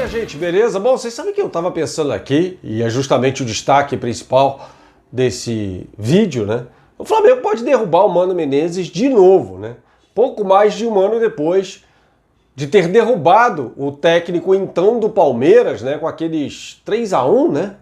gente, beleza? Bom, vocês sabem que eu estava pensando aqui, e é justamente o destaque principal desse vídeo, né? O Flamengo pode derrubar o Mano Menezes de novo, né? Pouco mais de um ano depois de ter derrubado o técnico então do Palmeiras, né? Com aqueles 3-1, né?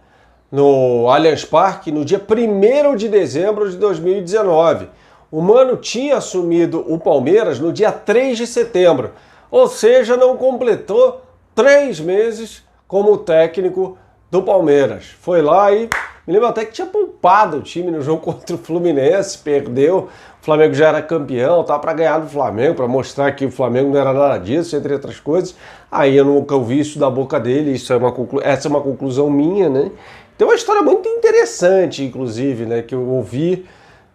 No Allianz Parque, no dia 1º de dezembro de 2019. O Mano tinha assumido o Palmeiras no dia 3 de setembro, ou seja, não completou 3 meses como técnico do Palmeiras. Foi lá e me lembro até que tinha poupado o time no jogo contra o Fluminense, perdeu, o Flamengo já era campeão, tá para ganhar do Flamengo, para mostrar que o Flamengo não era nada disso, entre outras coisas. Aí eu nunca ouvi isso da boca dele, essa é uma conclusão minha, né? Tem uma história muito interessante, inclusive, né, que eu ouvi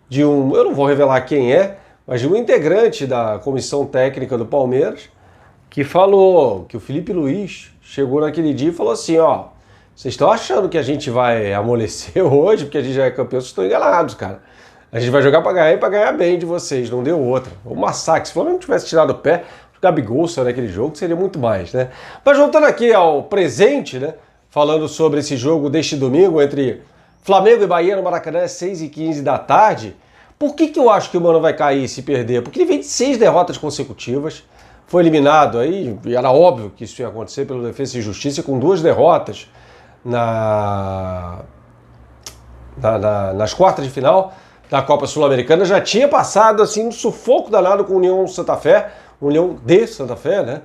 de um, eu não vou revelar quem é, mas de um integrante da comissão técnica do Palmeiras, que falou que o Felipe Luiz chegou naquele dia e falou assim, ó, vocês estão achando que a gente vai amolecer hoje, porque a gente já é campeão, vocês estão enganados, cara. A gente vai jogar para ganhar e para ganhar bem de vocês, não deu outra. O massacre, se o Flamengo tivesse tirado o pé, o Gabigol saiu naquele jogo, seria muito mais, né? Mas voltando aqui ao presente, né, falando sobre esse jogo deste domingo entre Flamengo e Bahia no Maracanã, às 6h15 da tarde, por que eu acho que o Mano vai cair se perder? Porque ele vem de 6 derrotas consecutivas, foi eliminado aí, e era óbvio que isso ia acontecer pelo Defensa e Justiça, com 2 derrotas nas quartas de final da Copa Sul-Americana. Já tinha passado assim um sufoco danado com o União Santa Fé, União de Santa Fé, né?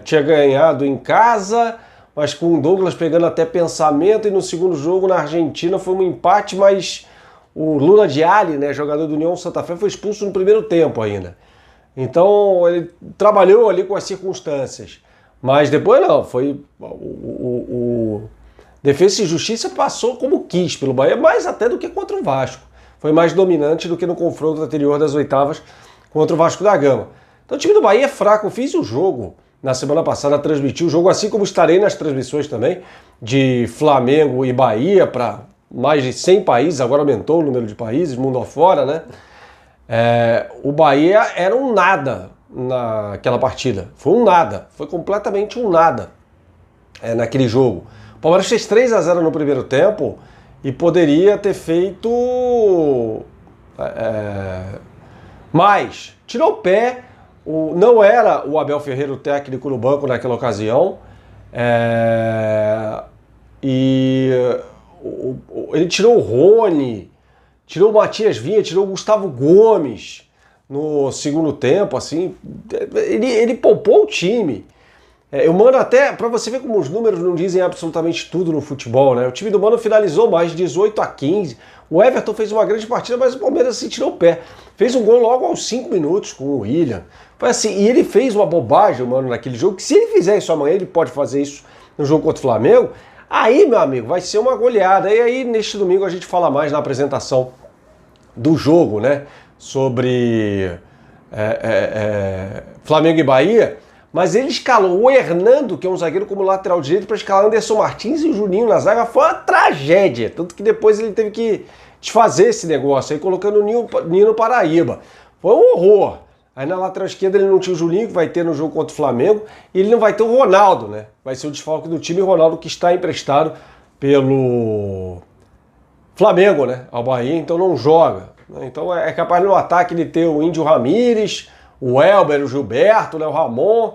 Tinha ganhado em casa, mas com o Douglas pegando até pensamento, e no segundo jogo na Argentina foi um empate, mas o Luna Diali, né, jogador do União Santa Fé, foi expulso no primeiro tempo ainda. Então ele trabalhou ali com as circunstâncias. Mas depois não, foi o Defensa e Justiça passou como quis pelo Bahia, mais até do que contra o Vasco. Foi mais dominante do que no confronto anterior das oitavas contra o Vasco da Gama. Então o time do Bahia é fraco. Eu fiz o jogo na semana passada, transmiti o jogo, assim como estarei nas transmissões também de Flamengo e Bahia para mais de 100 países, agora aumentou o número de países, mundo afora, né? O Bahia era um nada naquela partida. Foi um nada, foi completamente um nada naquele jogo. O Palmeiras fez 3-0 no primeiro tempo e poderia ter feito mais. Tirou o pé, não era o Abel Ferreira o técnico no banco naquela ocasião, ele tirou o Rony, tirou o Matias Vinha, tirou o Gustavo Gomes no segundo tempo, assim, ele poupou o time. O Mano até, para você ver como os números não dizem absolutamente tudo no futebol, né? O time do Mano finalizou mais 18-15, o Everton fez uma grande partida, mas o Palmeiras assim tirou o pé. Fez um gol logo aos 5 minutos com o William. Foi assim, e ele fez uma bobagem, o Mano, naquele jogo, que se ele fizer isso amanhã, ele pode fazer isso no jogo contra o Flamengo. Aí, meu amigo, vai ser uma goleada. E aí, neste domingo, a gente fala mais na apresentação do jogo, né? Sobre Flamengo e Bahia. Mas ele escalou o Hernando, que é um zagueiro como lateral direito, para escalar Anderson Martins e o Juninho na zaga. Foi uma tragédia. Tanto que depois ele teve que desfazer esse negócio aí, colocando o Nino Paraíba. Foi um horror. Aí na lateral esquerda ele não tinha o Juninho, que vai ter no jogo contra o Flamengo, e ele não vai ter o Ronaldo, né? Vai ser o desfalque do time, o Ronaldo que está emprestado pelo Flamengo, né? Ao Bahia, então não joga. Então é capaz no ataque ele ter o Índio Ramírez, o Elber, o Gilberto, né? O Ramon.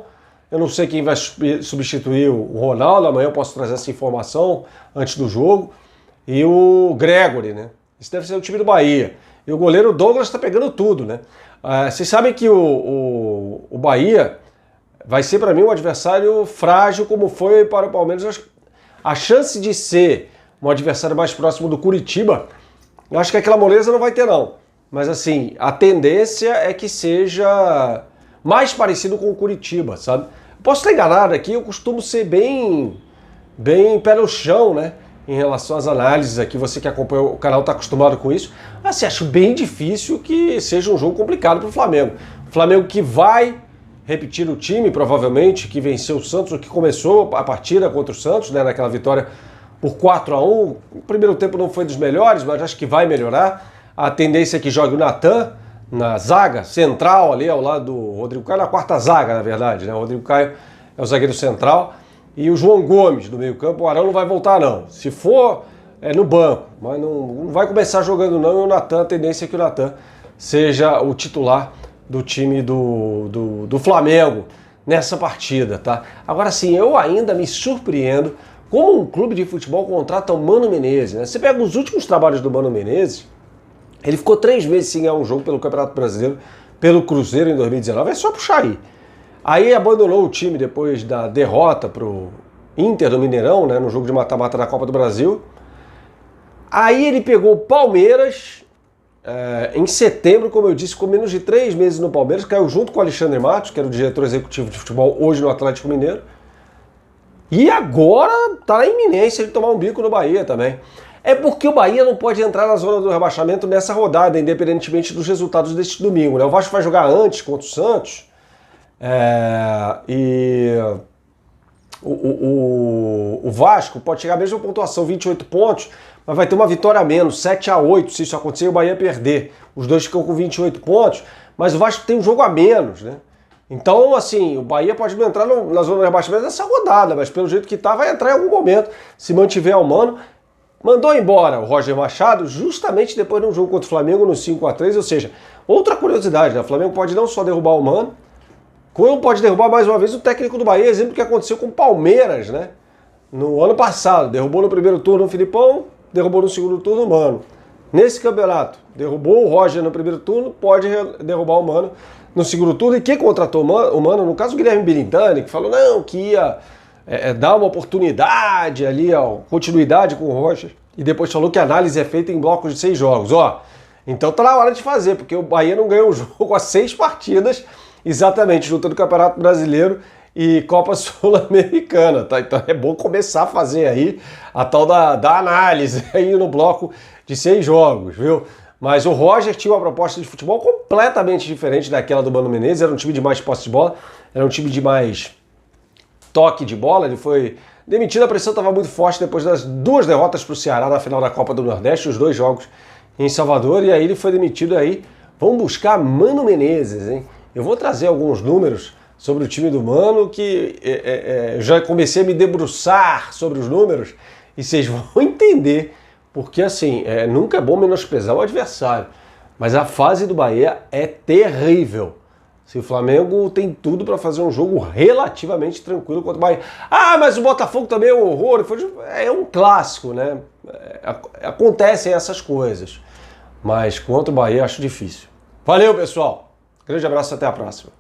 Eu não sei quem vai substituir o Ronaldo, amanhã eu posso trazer essa informação antes do jogo. E o Gregory, né? Esse deve ser o time do Bahia. E o goleiro Douglas está pegando tudo, né? Vocês sabem que o Bahia vai ser para mim um adversário frágil, como foi para o Palmeiras. A chance de ser um adversário mais próximo do Curitiba, eu acho que aquela moleza não vai ter não. Mas assim, a tendência é que seja mais parecido com o Curitiba, sabe? Posso estar enganado aqui, eu costumo ser bem pé no chão, né? Em relação às análises aqui, você que acompanha o canal está acostumado com isso. Assim, acho bem difícil que seja um jogo complicado para o Flamengo. O Flamengo que vai repetir o time, provavelmente, que venceu o Santos, o que começou a partida contra o Santos, né, naquela vitória por 4-1. O primeiro tempo não foi dos melhores, mas acho que vai melhorar. A tendência é que jogue o Natan na zaga central, ali ao lado do Rodrigo Caio, na quarta zaga, na verdade, né? O Rodrigo Caio é o zagueiro central. e o João Gomes no meio-campo. O Arão não vai voltar, não. Se for, é no banco, mas não vai começar jogando, não. E o Natan, a tendência é que o Natan seja o titular do time do Flamengo nessa partida, tá? Agora sim, eu ainda me surpreendo como um clube de futebol contrata o Mano Menezes, né? Você pega os últimos trabalhos do Mano Menezes, ele ficou 3 meses sem ganhar um jogo pelo Campeonato Brasileiro, pelo Cruzeiro em 2019, é só puxar aí. Aí abandonou o time depois da derrota pro Inter do Mineirão, né, no jogo de mata-mata da Copa do Brasil. Aí ele pegou o Palmeiras em setembro, como eu disse, com menos de 3 meses no Palmeiras, caiu junto com o Alexandre Matos, que era o diretor executivo de futebol hoje no Atlético Mineiro. E agora tá na iminência de tomar um bico no Bahia também. É porque o Bahia não pode entrar na zona do rebaixamento nessa rodada, independentemente dos resultados deste domingo, né? O Vasco vai jogar antes contra o Santos. O Vasco pode chegar à mesma pontuação, 28 pontos, mas vai ter uma vitória a menos, 7-8, se isso acontecer, o Bahia perder. Os dois ficam com 28 pontos, mas o Vasco tem um jogo a menos, né? Então, assim, o Bahia pode não entrar na zona de rebaixamento nessa rodada, mas pelo jeito que tá, vai entrar em algum momento, se mantiver o Mano. Mandou embora o Roger Machado justamente depois de um jogo contra o Flamengo no 5-3, ou seja, outra curiosidade, né? O Flamengo pode não só derrubar o Mano, como pode derrubar mais uma vez o técnico do Bahia, exemplo que aconteceu com o Palmeiras, né? No ano passado, derrubou no primeiro turno o Filipão, derrubou no segundo turno o Mano. Nesse campeonato, derrubou o Roger no primeiro turno, pode derrubar o Mano no segundo turno. E quem contratou o Mano, no caso o Guilherme Birintani, que falou não, que ia dar uma oportunidade ali, continuidade com o Roger, e depois falou que a análise é feita em blocos de 6 jogos. Então tá na hora de fazer, porque o Bahia não ganhou um jogo há 6 partidas, exatamente, juntando o Campeonato Brasileiro e Copa Sul-Americana, tá? Então é bom começar a fazer aí a tal da análise aí no bloco de 6 jogos, viu? Mas o Roger tinha uma proposta de futebol completamente diferente daquela do Mano Menezes, era um time de mais posse de bola, era um time de mais toque de bola. Ele foi demitido, a pressão estava muito forte depois das 2 derrotas para o Ceará na final da Copa do Nordeste, os 2 jogos em Salvador, e aí ele foi demitido aí. Vamos buscar Mano Menezes, hein? Eu vou trazer alguns números sobre o time do Mano, que já comecei a me debruçar sobre os números, e vocês vão entender, porque assim, nunca é bom menosprezar o adversário, mas a fase do Bahia é terrível. Se o Flamengo tem tudo para fazer um jogo relativamente tranquilo contra o Bahia. Ah, mas o Botafogo também é um horror. É um clássico, né? Acontecem essas coisas. Mas contra o Bahia acho difícil. Valeu, pessoal. Grande abraço, até a próxima.